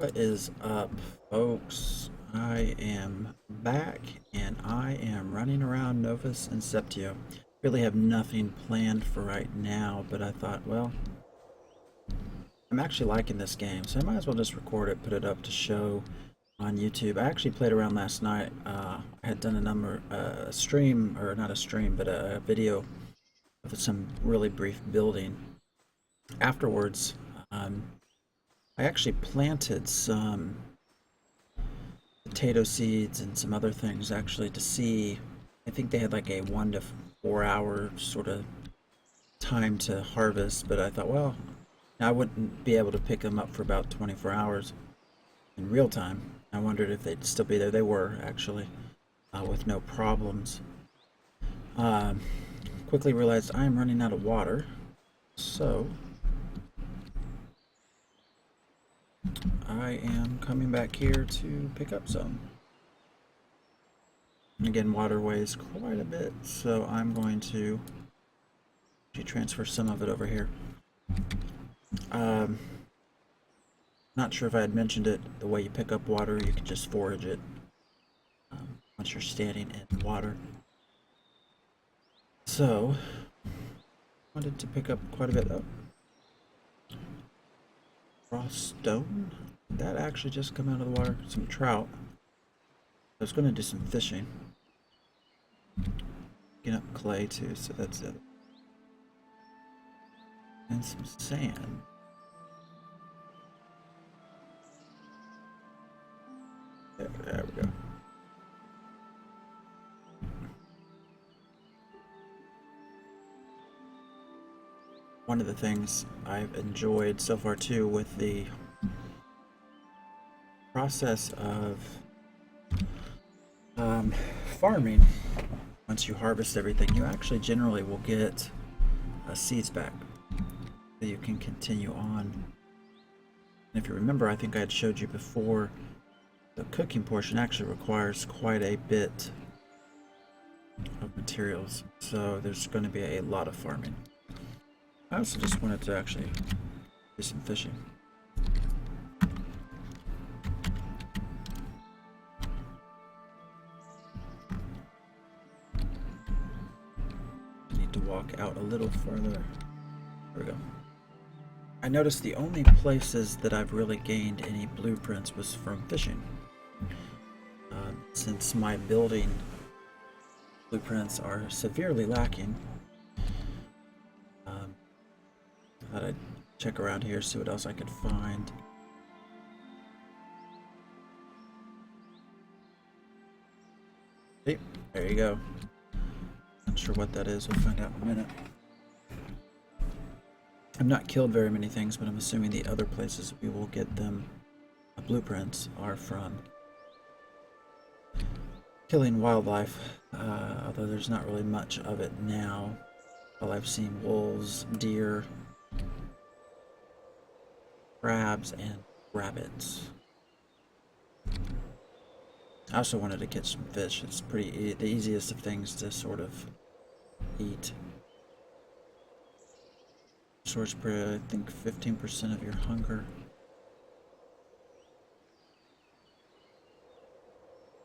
What is up, folks? I am back and I am running around Novus Inceptio. Really have nothing planned for right now, but I thought, well, I'm actually liking this game, so I might as well just record it, put it up to show on YouTube. I actually played around last night. I had done a stream, or not a stream, but a video of some really brief building. Afterwards, um, I actually planted some potato seeds and some other things actually to see. I think they had like a 1 to 4 hour sort of time to harvest, but I thought, well, I wouldn't be able to pick them up for about 24 hours in real time. I wondered if they'd still be there. They were actually, with no problems. Um, Quickly realized I am running out of water, so I am coming back here to pick up some. And again, water weighs quite a bit, so I'm going to transfer some of it over here. Not sure if I had mentioned it, the way you pick up water, you can just forage it once you're standing in water. So, wanted to pick up quite a bit of raw stone. That actually just come out of the water. Some trout. I was going to do some fishing. Get up clay too, so that's it. And some sand. There we go. One of the things I've enjoyed so far too with the process of farming, once you harvest everything, you actually generally will get seeds back that you can continue on. And if you remember, I think I had showed you before, the cooking portion actually requires quite a bit of materials, so there's going to be a lot of farming. I also just wanted to actually do some fishing. I need to walk out a little further. There we go. I noticed the only places that I've really gained any blueprints was from fishing. Since my building blueprints are severely lacking, I thought I'd check around here, see what else I could find. See, there you go. Not sure what that is, we'll find out in a minute. I've not killed very many things, but I'm assuming the other places we will get them blueprints are from killing wildlife, although there's not really much of it now. Well, I've seen wolves, deer, crabs, and rabbits. I also wanted to catch some fish. It's the easiest of things to sort of eat. Restores, I think, 15% of your hunger.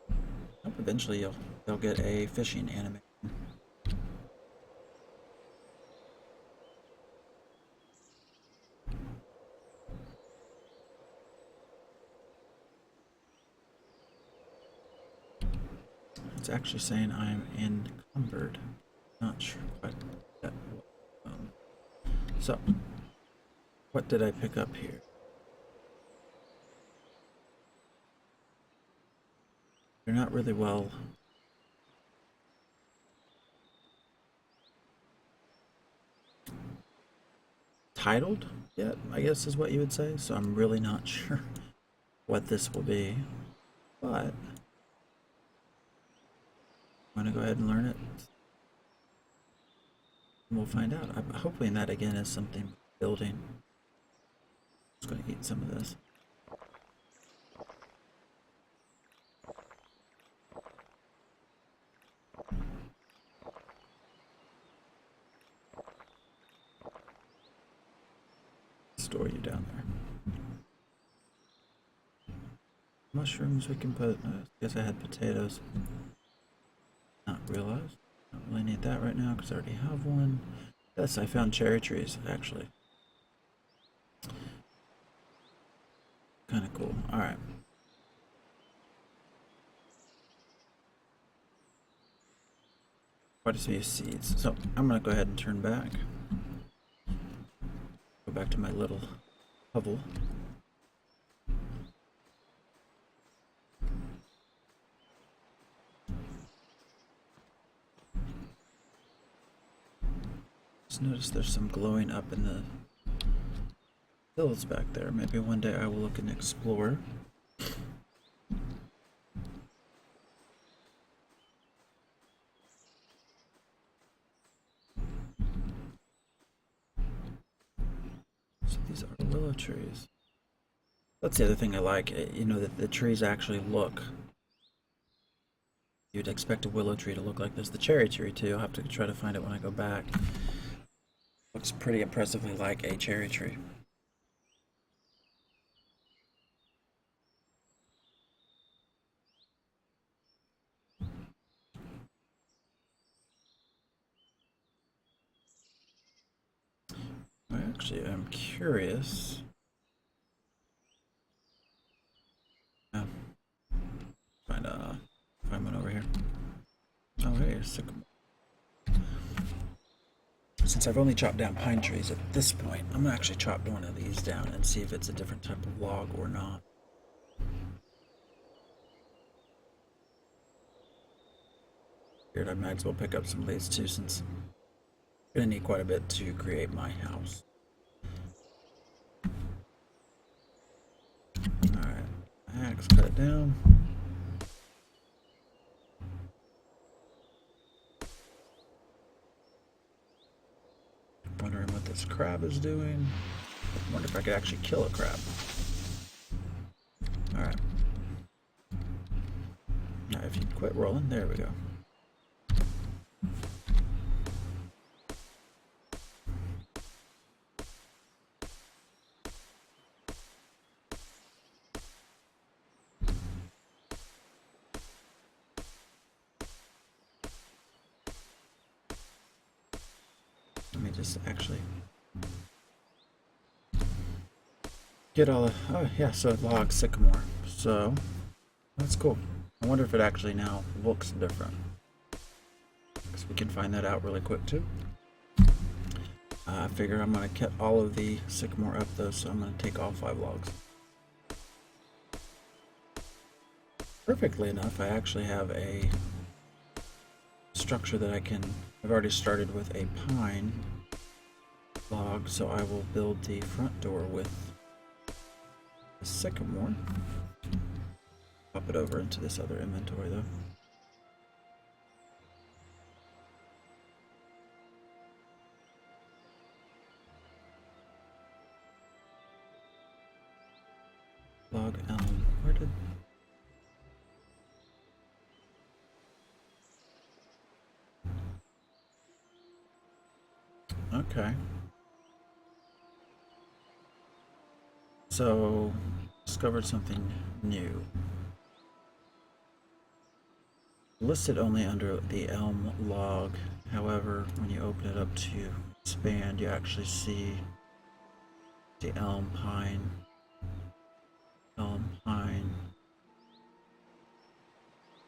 I hope eventually they'll get a fishing animation. It's actually saying I'm encumbered. Not sure what that was. So, what did I pick up here? They're not really well titled yet, I guess is what you would say. So I'm really not sure what this will be, but I'm gonna go ahead and learn it. And we'll find out. Hopefully that again is something building. I'm just gonna eat some of this. Store you down there. Mushrooms we can put. I guess I had potatoes. Not realized. Don't really need that right now because I already have one. Yes, I found cherry trees actually. Kind of cool. All right. Quite a few seeds. So I'm gonna go ahead and turn back. Go back to my little hovel. Just noticed there's some glowing up in the hills back there. Maybe one day I will look and explore. So these are willow trees. That's the other thing I like, you know, that the trees actually look. You'd expect a willow tree to look like this. The cherry tree too, I'll have to try to find it when I go back. Looks pretty impressively like a cherry tree. Actually, I'm curious. Oh, find one over here. Oh, hey, a sycamore. Since I've only chopped down pine trees at this point, I'm gonna actually chop one of these down and see if it's a different type of log or not. Figured I might as well pick up some of these too, since I'm gonna need quite a bit to create my house. Alright, axe, cut it down. Wondering what this crab is doing. Wonder if I could actually kill a crab. Alright. Now if you quit rolling, there we go. Let me just actually get all the, oh yeah, so log sycamore. So that's cool. I wonder if it actually now looks different. Because we can find that out really quick too. I figure I'm going to cut all of the sycamore up though, so I'm going to take all 5 logs. Perfectly enough, I actually have a structure that I've already started with a pine log, so I will build the front door with the sycamore. Pop it over into this other inventory though. Log elm. Where did... Okay. So, discovered something new. Listed only under the elm log. However, when you open it up to expand, you actually see the elm, pine,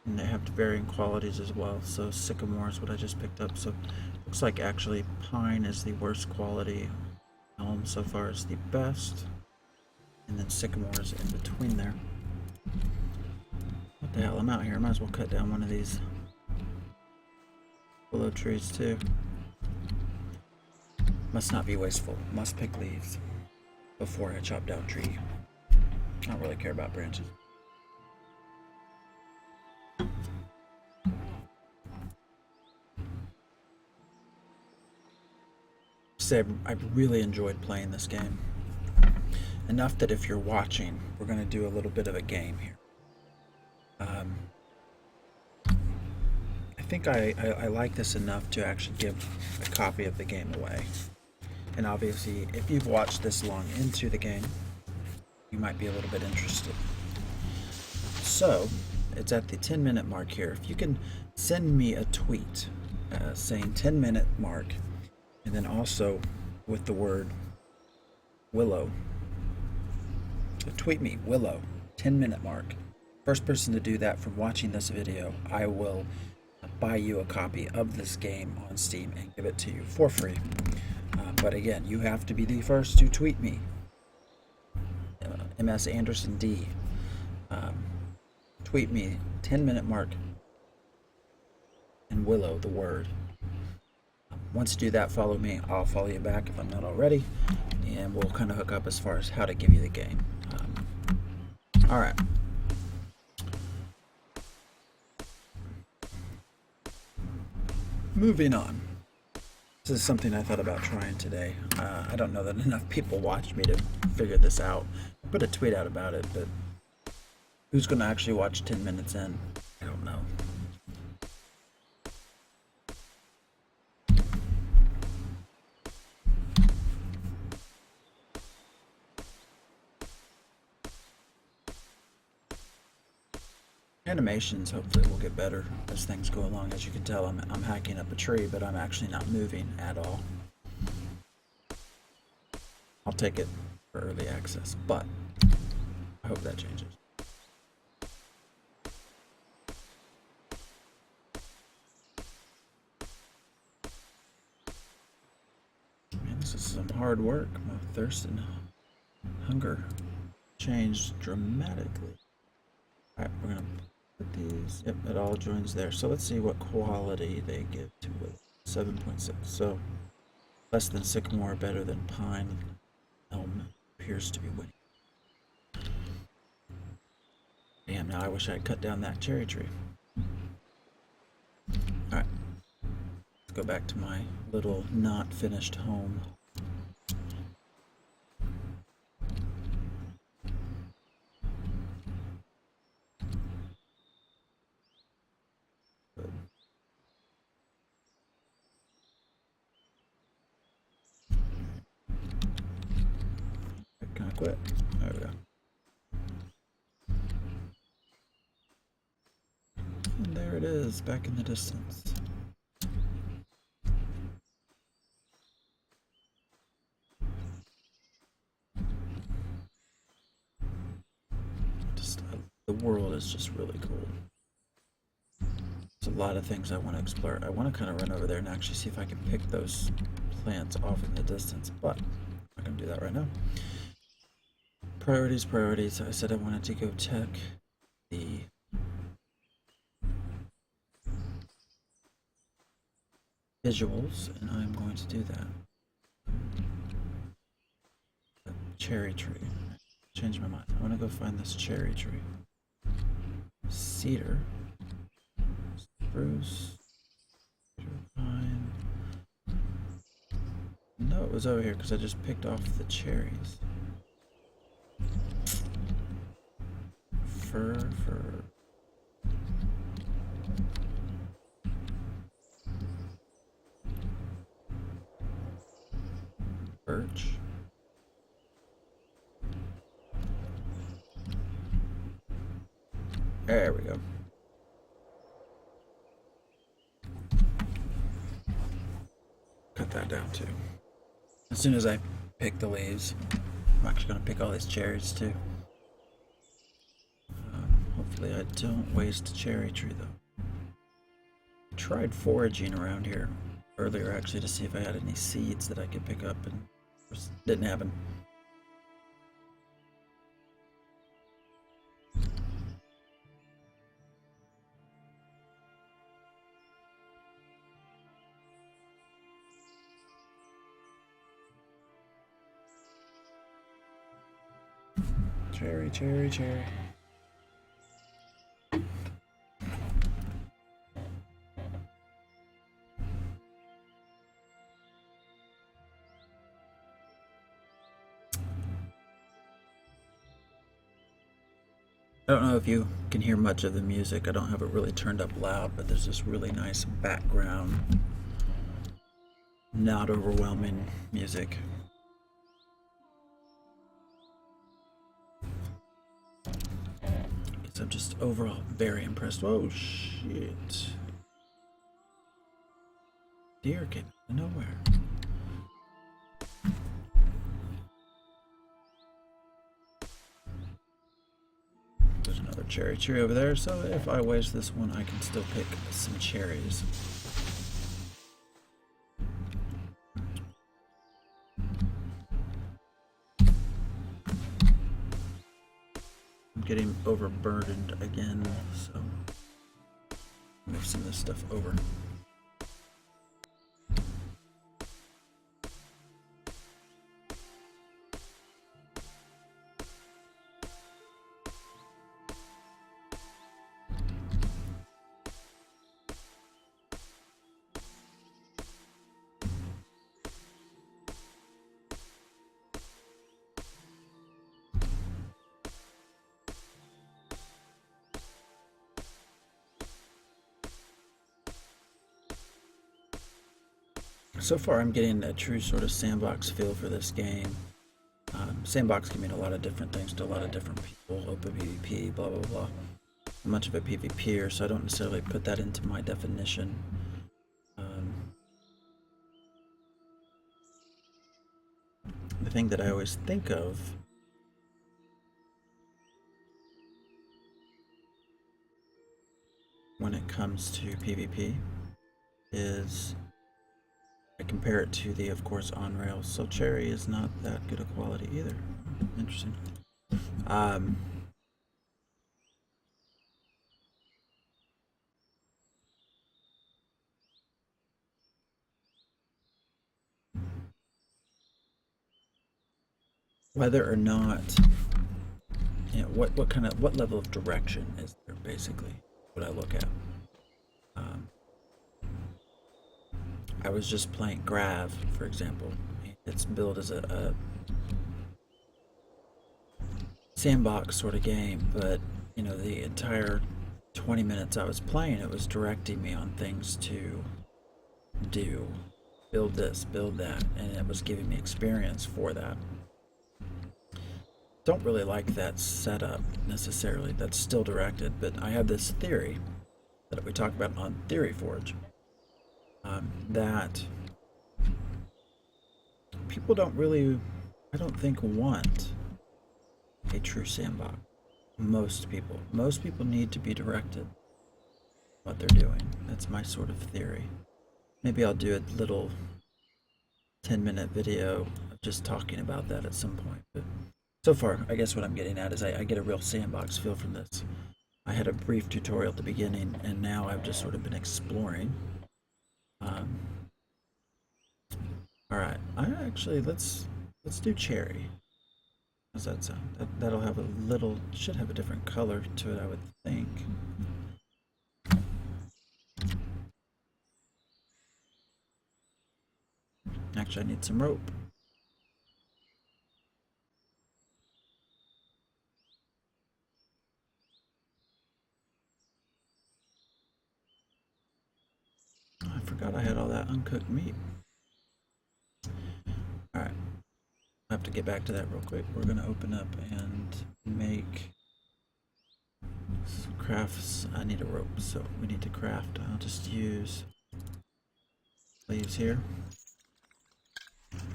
and they have varying qualities as well. So sycamore is what I just picked up. So looks like actually pine is the worst quality, elm so far is the best, and then sycamore is in between there. What the hell, I'm out here, I might as well cut down one of these willow trees too. Must not be wasteful, must pick leaves before I chop down tree. I don't really care about branches. Say I've really enjoyed playing this game. Enough that if you're watching, we're going to do a little bit of a game here. I think I like this enough to actually give a copy of the game away. And obviously, if you've watched this long into the game, you might be a little bit interested. So it's at the 10-minute mark here. If you can send me a tweet saying 10-minute mark, and then also with the word Willow. So tweet me, Willow, 10-minute mark. First person to do that from watching this video, I will buy you a copy of this game on Steam and give it to you for free. But again, you have to be the first to tweet me. MS Anderson D. Tweet me 10-minute mark and Willow, the word. Once you do that, follow me. I'll follow you back if I'm not already, and we'll kind of hook up as far as how to give you the game. All right. Moving on. This is something I thought about trying today. I don't know that enough people watched me to figure this out. I put a tweet out about it, but who's going to actually watch 10 minutes in? I don't know. Animations hopefully will get better as things go along. As you can tell, I'm hacking up a tree, but I'm actually not moving at all. I'll take it for early access, but I hope that changes. Man, this is some hard work. My thirst and hunger changed dramatically. Alright, we're gonna put these. Yep, it all joins there. So let's see what quality they give to it. 7.6. So less than sycamore, better than pine. Elm appears to be winning. Damn, now I wish I had cut down that cherry tree. Alright. Let's go back to my little not finished home. Quit. There we go. And there it is, back in the distance. The world is just really cool. There's a lot of things I want to explore. I want to kind of run over there and actually see if I can pick those plants off in the distance, but I'm not going to do that right now. Priorities. I said I wanted to go check the visuals, and I'm going to do that. The cherry tree. Change my mind. I want to go find this cherry tree. Cedar. Spruce. Cedar pine. No, it was over here because I just picked off the cherries. Fir. Birch. There we go. Cut that down too. As soon as I pick the leaves, I'm actually going to pick all these cherries too. Hopefully I don't waste a cherry tree though. I tried foraging around here earlier actually to see if I had any seeds that I could pick up, and it just didn't happen. Cherry. I don't know if you can hear much of the music. I don't have it really turned up loud, but there's this really nice background, not overwhelming music. So I'm just overall very impressed. Whoa, shit. Deer came out of nowhere. There's another cherry tree over there, so if I waste this one, I can still pick some cherries. I'm getting overburdened again, so move some of this stuff over. So far, I'm getting a true sort of sandbox feel for this game. Sandbox can mean a lot of different things to a lot of different people. Open PvP, blah blah blah. I'm much of a PvPer, so I don't necessarily put that into my definition. The thing that I always think of when it comes to PvP is I compare it to the, of course, on rails. So cherry is not that good a quality either. Interesting. Whether or not, you know, what level of direction is there, basically, what I look at. I was just playing Grav, for example. It's billed as a sandbox sort of game, but you know, the entire 20 minutes I was playing, it was directing me on things to do. Build this, build that, and it was giving me experience for that. Don't really like that setup necessarily. That's still directed, but I have this theory that we talk about on Theory Forge. That people don't really, I don't think, want a true sandbox. Most people need to be directed what they're doing. That's my sort of theory. Maybe I'll do a little 10-minute video of just talking about that at some point. But so far, I guess what I'm getting at is I get a real sandbox feel from this. I had a brief tutorial at the beginning, and now I've just sort of been exploring. All right, let's do cherry. How's that sound? That'll have a little, should have a different color to it, I would think. Actually, I need some rope. I forgot I had all that uncooked meat. Alright, I have to get back to that real quick. We're going to open up and make some crafts. I need a rope, so we need to craft. I'll just use leaves here.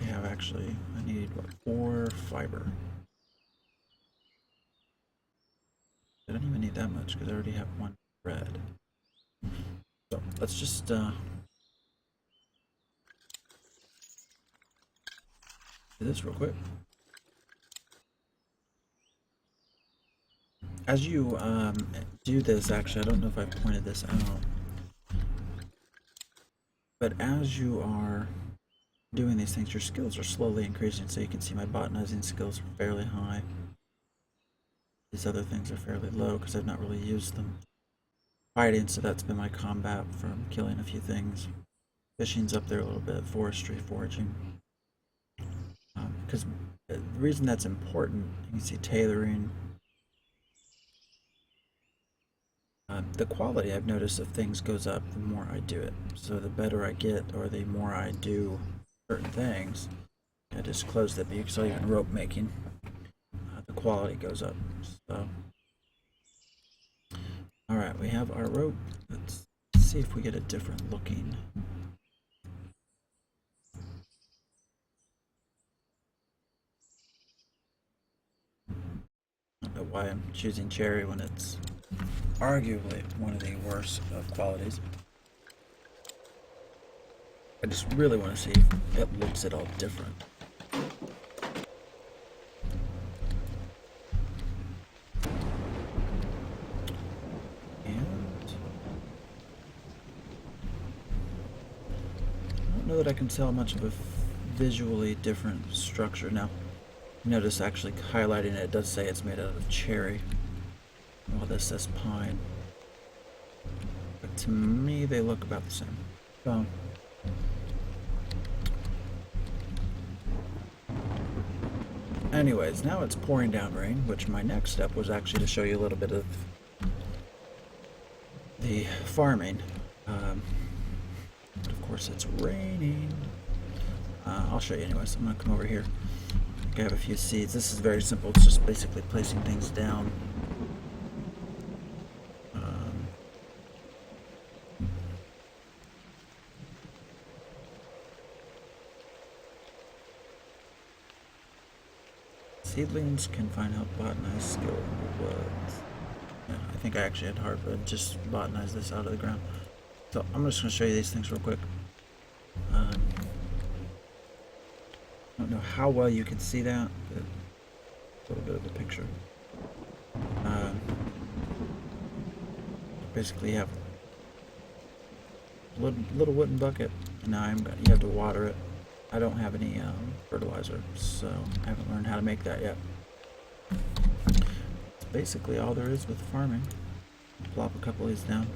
We have actually, I need what, 4 fiber. I don't even need that much because I already have 1 thread. So let's just do this real quick. As you do this, actually, I don't know if I pointed this out, but as you are doing these things, your skills are slowly increasing. So you can see my botanizing skills are fairly high. These other things are fairly low because I've not really used them. Fighting, so that's been my combat from killing a few things. Fishing's up there a little bit. Forestry, foraging. Because the reason that's important, you can see tailoring. The quality I've noticed of things goes up the more I do it. So the better I get, or the more I do certain things. I just closed that view because even rope making, the quality goes up. So Alright, we have our rope. Let's see if we get a different looking. I don't know why I'm choosing cherry when it's arguably one of the worst of qualities. I just really want to see if it looks at all different. And I don't know that I can tell much of a visually different structure. Now, notice actually highlighting it, it does say it's made out of cherry, while this says pine. But to me, they look about the same. So, anyways, now it's pouring down rain, which my next step was actually to show you a little bit of the farming. But of course it's raining. I'll show you anyways. I'm gonna come over here. I have a few seeds. This is very simple. It's just basically placing things down. Seedlings can find out botanize skill in the woods. Yeah, I think I actually had hard, but just botanize this out of the ground. So I'm just going to show you these things real quick. I don't know how well you can see that, but a little bit of the picture. Basically, you have a little wooden bucket, and now you have to water it. I don't have any fertilizer, so I haven't learned how to make that yet. It's basically all there is with farming. Plop a couple of these down.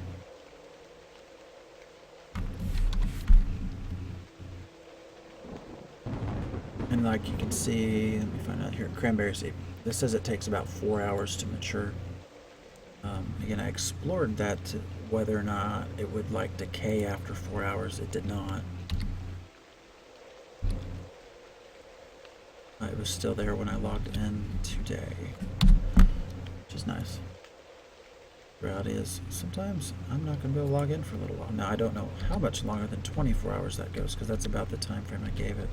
And like you can see, let me find out here, cranberry seed. This says it takes about 4 hours to mature. Again, I explored that to whether or not it would like decay after 4 hours. It did not. It was still there when I logged in today, which is nice. The reality is, sometimes I'm not going to be able to log in for a little while. Now, I don't know how much longer than 24 hours that goes, because that's about the time frame I gave it.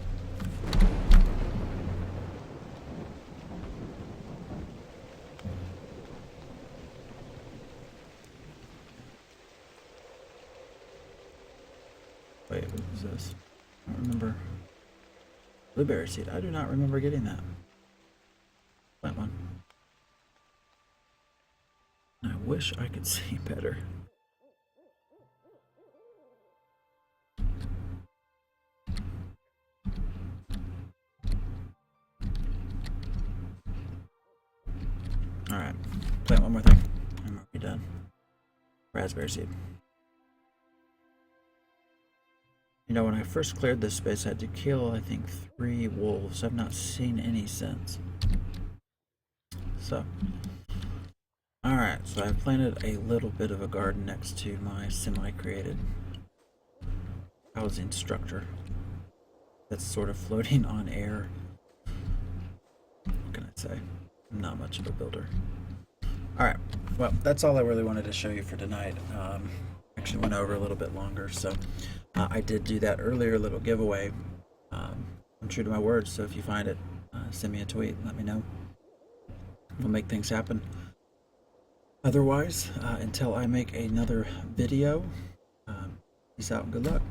Wait, what is this? I don't remember. Blueberry seed. I do not remember getting that. Plant one. I wish I could see better. Alright. Plant one more thing. I'm already done. Raspberry seed. You know, when I first cleared this space, I had to kill, I think, 3 wolves. I've not seen any since. So, alright, so I planted a little bit of a garden next to my semi-created housing structure that's sort of floating on air. What can I say? I'm not much of a builder. Alright, well, that's all I really wanted to show you for tonight. Actually went over a little bit longer, so I did do that earlier little giveaway. I'm true to my word, so if you find it, send me a tweet, let me know. We'll make things happen. Otherwise, until I make another video, peace out and good luck.